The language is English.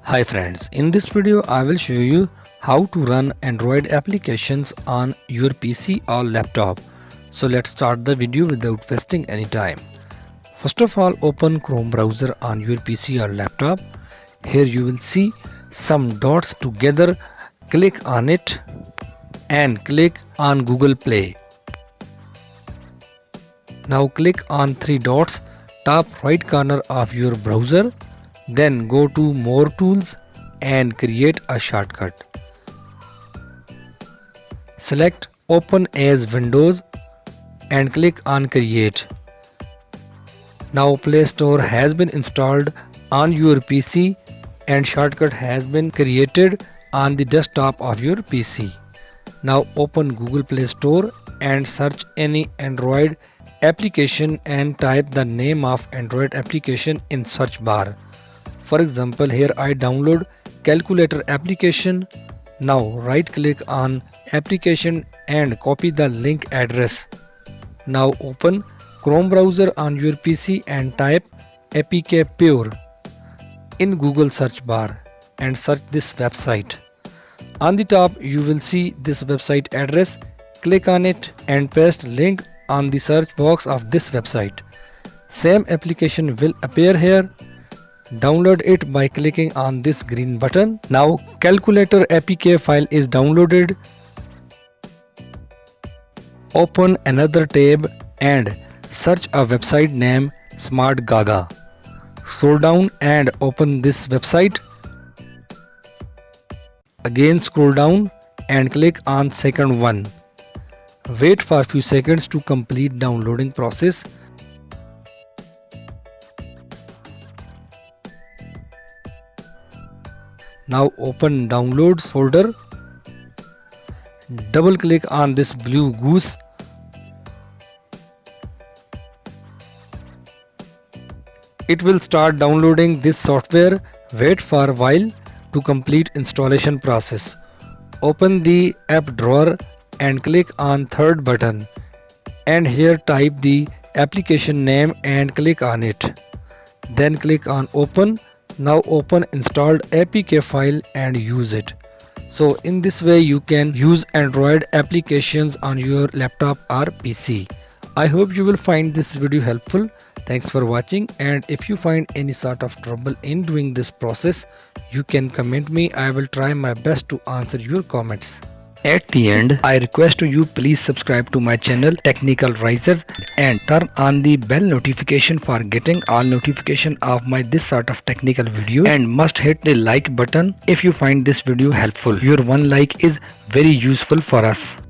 Hi friends, in this video I will show you how to run Android applications on your PC or laptop. So let's start the video without wasting any time. First of all, open Chrome browser on your PC or laptop. Here you will see some dots together. Click on it and click on Google Play. Now click on three dots top right corner of your browser. Then go to More Tools and create a shortcut. Select Open as Windows and click on Create. Now Play Store has been installed on your PC and shortcut has been created on the desktop of your PC. Now open Google Play Store and search any Android application and type the name of Android application in search bar. For example, here I download calculator application. Now right click on application and copy the link address. Now open Chrome browser on your PC and type APK Pure in Google search bar and search this website. On the top you will see this website address. Click on it and paste link on the search box of this website. Same application will appear here. Download it by clicking on this green button. Now calculator APK file is downloaded. Open another tab and search a website name Smart Gaga. Scroll down and open this website. Again scroll down and click on second one. Wait for a few seconds to complete downloading process. Now open Downloads folder. Double click on this blue goose. It will start downloading this software. Wait for a while to complete installation process. Open the app drawer and click on third button. And here type the application name and click on it. Then click on open. Now open installed APK file and use it. So in this way you can use Android applications on your laptop or PC. I hope you will find this video helpful. Thanks for watching, and if you find any sort of trouble in doing this process, you can comment me. I will try my best to answer your comments. At the end, I request you please subscribe to my channel Technical Risers and turn on the bell notification for getting all notification of my this sort of technical video, and must hit the like button if you find this video helpful. Your one like is very useful for us.